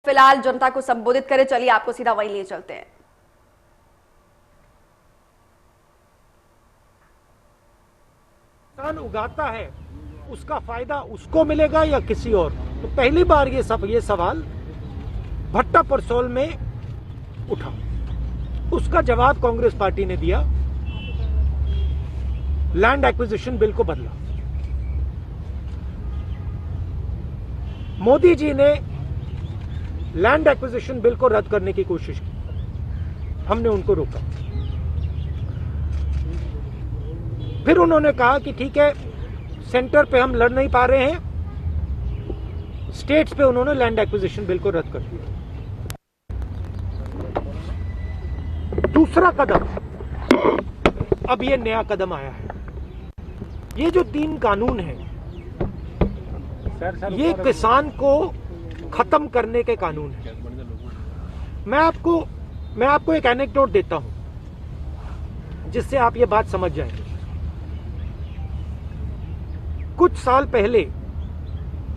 फिलहाल जनता को संबोधित करे। चलिए आपको सीधा वहीं ले चलते हैं। किसान उगाता है उसका फायदा उसको मिलेगा या किसी और? तो पहली बार ये सवाल भट्टा परसोल में उठा। उसका जवाब कांग्रेस पार्टी ने दिया, लैंड एक्विजिशन बिल को बदला। मोदी जी ने लैंड एक्विजिशन बिल को रद्द करने की कोशिश की, हमने उनको रोका। फिर उन्होंने कहा कि ठीक है, सेंटर पे हम लड़ नहीं पा रहे हैं, स्टेट्स पे उन्होंने लैंड एक्विजिशन बिल को रद्द कर दिया। दूसरा कदम, अब ये नया कदम आया है। ये जो 3 कानून है, ये किसान को खत्म करने के कानून है। मैं आपको एक एनेक्डोट देता हूं जिससे आप ये बात समझ जाएंगे। कुछ साल पहले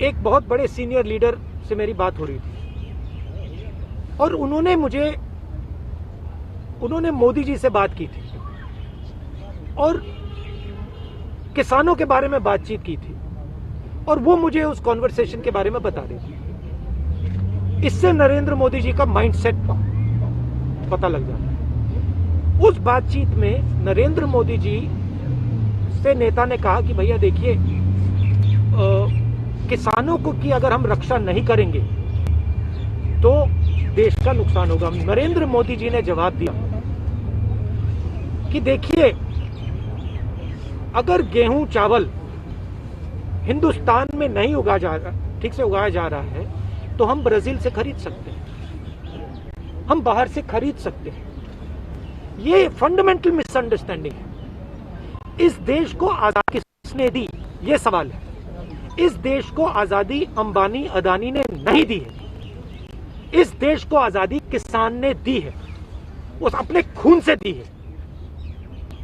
एक बहुत बड़े सीनियर लीडर से मेरी बात हो रही थी और उन्होंने मोदी जी से बात की थी और किसानों के बारे में बातचीत की थी और वो मुझे उस कॉन्वर्सेशन के बारे में बता रही थी। इससे नरेंद्र मोदी जी का माइंडसेट पता लग जाता है। उस बातचीत में नरेंद्र मोदी जी से नेता ने कहा कि भैया देखिए, किसानों को की अगर हम रक्षा नहीं करेंगे तो देश का नुकसान होगा। नरेंद्र मोदी जी ने जवाब दिया कि देखिए, अगर गेहूं चावल हिंदुस्तान में नहीं ठीक से उगाया जा रहा है तो हम ब्राजील से खरीद सकते हैं, हम बाहर से खरीद सकते हैं। ये फंडामेंटल मिसअंडरस्टैंडिंग है। इस देश को आजादी किसने दी, ये सवाल है। इस देश को आजादी अंबानी अदानी ने नहीं दी है। इस देश को आजादी किसान ने दी है, उस अपने खून से दी है।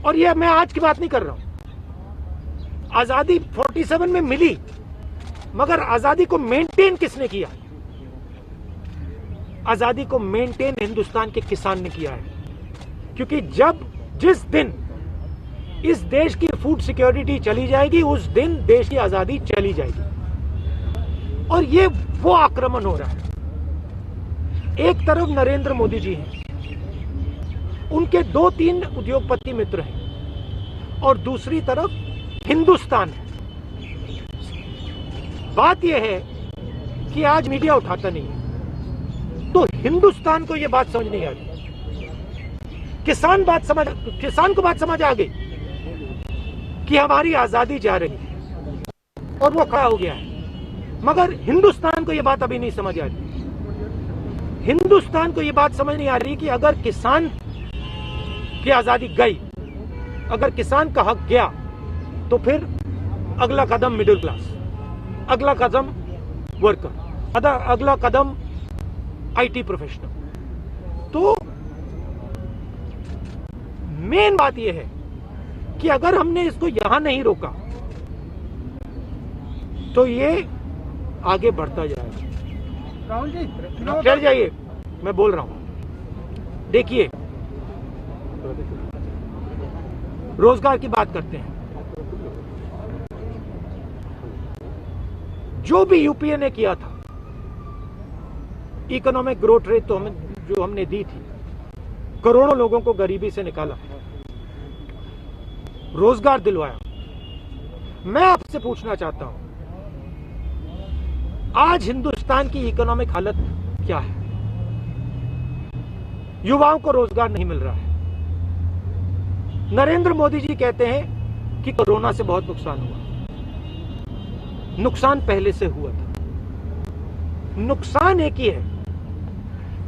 और ये मैं आज की बात नहीं कर रहा हूं। आजादी 47 में मिली, मगर आजादी को मेंटेन किसने किया? आजादी को मेंटेन हिंदुस्तान के किसान ने किया है। क्योंकि जिस दिन इस देश की फूड सिक्योरिटी चली जाएगी, उस दिन देश की आजादी चली जाएगी। और ये वो आक्रमण हो रहा है। एक तरफ नरेंद्र मोदी जी हैं, उनके 2-3 उद्योगपति मित्र हैं और दूसरी तरफ हिंदुस्तान है। बात यह है कि आज मीडिया उठाता नहीं है, तो हिंदुस्तान को यह बात समझ नहीं आ रही। किसान को बात समझ आ गई कि हमारी आजादी जा रही है और वो खड़ा हो गया है, मगर हिंदुस्तान को यह बात अभी नहीं समझ आ रही। हिंदुस्तान को यह बात समझ नहीं आ रही कि अगर किसान की आजादी गई, अगर किसान का हक गया, तो फिर अगला कदम मिडिल क्लास, अगला कदम वर्कर, अगला कदम आईटी प्रोफेशनल। तो मेन बात यह है कि अगर हमने इसको यहां नहीं रोका तो ये आगे बढ़ता जाएगा। राहुल जी, चल जाइए, मैं बोल रहा हूं। देखिए, रोजगार की बात करते हैं। जो भी यूपीए ने किया था, इकोनॉमिक ग्रोथ रेट तो जो हमने दी थी, करोड़ों लोगों को गरीबी से निकाला, रोजगार दिलवाया। मैं आपसे पूछना चाहता हूं, आज हिंदुस्तान की इकोनॉमिक हालत क्या है? युवाओं को रोजगार नहीं मिल रहा है। नरेंद्र मोदी जी कहते हैं कि कोरोना से बहुत नुकसान हुआ। नुकसान पहले से हुआ था। नुकसान एक ही है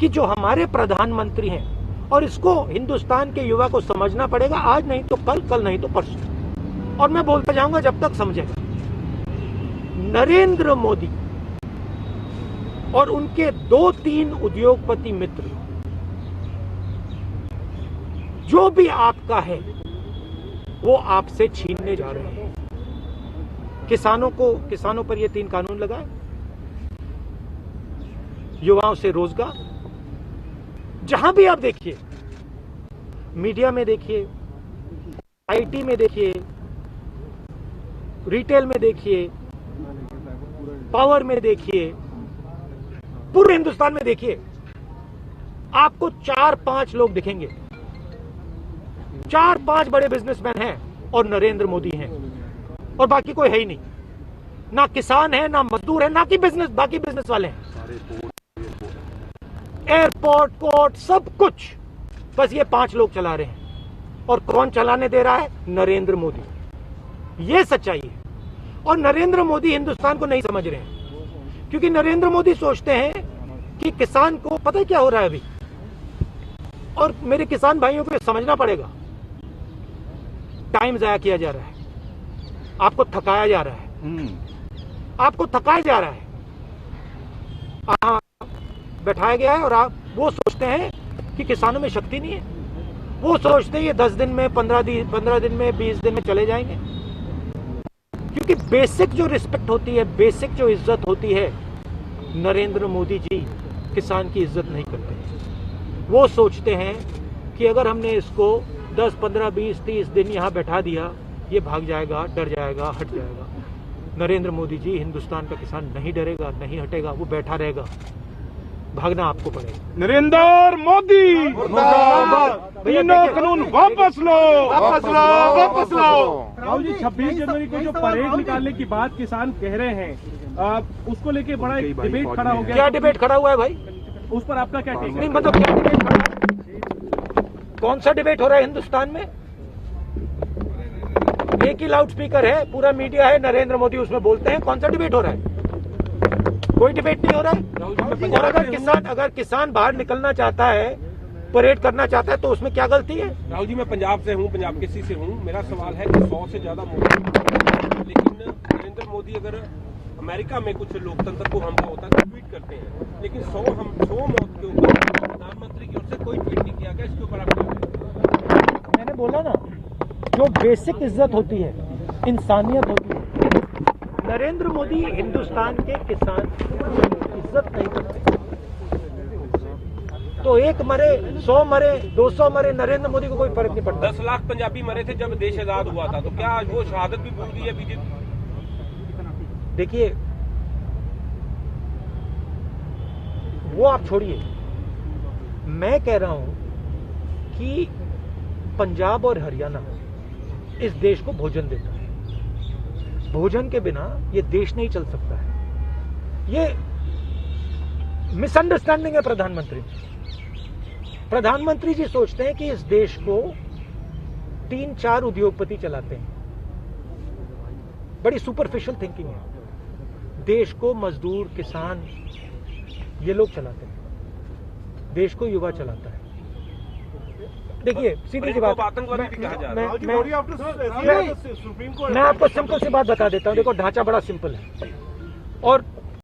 कि जो हमारे प्रधानमंत्री हैं, और इसको हिंदुस्तान के युवा को समझना पड़ेगा, आज नहीं तो कल, कल नहीं तो परसों, और मैं बोलता जाऊंगा जब तक समझेगा। नरेंद्र मोदी और उनके 2-3 उद्योगपति मित्र, जो भी आपका है वो आपसे छीनने जा रहे हैं। किसानों पर ये 3 कानून लगाए, युवाओं से रोजगार। जहां भी आप देखिए, मीडिया में देखिए, आईटी में देखिए, रिटेल में देखिए, पावर में देखिए, पूरे हिंदुस्तान में देखिए, आपको 4-5 लोग दिखेंगे, 4-5 बड़े बिजनेसमैन हैं और नरेंद्र मोदी हैं, और बाकी कोई है ही नहीं। ना किसान है, ना मजदूर है, ना कि बाकी बिजनेस वाले हैं। एयरपोर्ट, पोर्ट, सब कुछ बस ये 5 लोग चला रहे हैं। और कौन चलाने दे रहा है? नरेंद्र मोदी। ये सच्चाई है। और नरेंद्र मोदी हिंदुस्तान को नहीं समझ रहे हैं, क्योंकि नरेंद्र मोदी सोचते हैं कि किसान को पता है क्या हो रहा है अभी, और मेरे किसान भाइयों को समझना पड़ेगा, टाइम जाया किया जा रहा है, आपको थकाया जा रहा है, आपको थकाया जा रहा है, बैठाया गया है। और आप वो सोचते हैं कि किसानों में शक्ति नहीं है, वो सोचते हैं ये 10 दिन में, 15 दिन में, 20 दिन में चले जाएंगे। क्योंकि बेसिक जो रिस्पेक्ट होती है, बेसिक जो इज्जत होती है, नरेंद्र मोदी जी किसान की इज्जत नहीं करते। वो सोचते हैं कि अगर हमने इसको 10, 15, 20, 30 दिन यहाँ बैठा दिया, ये भाग जाएगा, डर जाएगा, हट जाएगा। नरेंद्र मोदी जी, हिंदुस्तान का किसान नहीं डरेगा, नहीं हटेगा, वो बैठा रहेगा। भागना आपको पड़ेगा। नरेंद्र मोदी तीनों कानून वापस लो, वापस लो, वापस लो। राहुल जी, 26 जनवरी को जो परेड निकालने की बात किसान कह रहे हैं, उसको लेके बड़ा एक डिबेट खड़ा हो गया। क्या डिबेट खड़ा हुआ है भाई? उस पर आपका क्या टेक है? नहीं, मतलब क्या डिबेट खड़ा है? कौन सा डिबेट हो रहा है हिंदुस्तान में? एक ही लाउड स्पीकर है, पूरा मीडिया है, नरेंद्र मोदी उसमें बोलते हैं। कौन सा डिबेट हो रहा है? कोई डिबेट नहीं हो रहा है। और अगर किसान बाहर निकलना चाहता है, परेड करना चाहता है, तो उसमें क्या गलती है? राहुल जी, मैं पंजाब से हूँ, पंजाब केसी से हूँ। मेरा सवाल है कि 100 से ज्यादा मोदी, लेकिन नरेंद्र मोदी अगर अमेरिका में कुछ लोकतंत्र को हमला होता है तो ट्वीट करते हैं, लेकिन 100 मौत के ऊपर प्रधानमंत्री की ओर से कोई ट्वीट नहीं किया गया। इसके ऊपर आप क्या कहें? मैंने बोला ना, जो बेसिक इज्जत होती है, इंसानियत होती है, नरेंद्र मोदी हिंदुस्तान के किसान इज्जत नहीं करते। तो एक मरे, 100 मरे, 200 मरे, नरेंद्र मोदी को कोई फर्क नहीं पड़ता। 10 लाख पंजाबी मरे थे जब देश आजाद हुआ था, तो क्या वो शहादत भी भूल गई है बीजेपी? देखिए, वो आप छोड़िए, मैं कह रहा हूं कि पंजाब और हरियाणा इस देश को भोजन देता है। भोजन के बिना ये देश नहीं चल सकता है। ये मिसअंडरस्टैंडिंग है प्रधानमंत्री। प्रधानमंत्री जी सोचते हैं कि इस देश को 3-4 उद्योगपति चलाते हैं। बड़ी सुपरफिशियल थिंकिंग है। देश को मजदूर, किसान, ये लोग चलाते हैं। देश को युवा चलाता है। देखिए, सीधी सी बात, मैं आपको सिंपल सी बात बता देता हूं। देखो, ढांचा बड़ा सिंपल है, और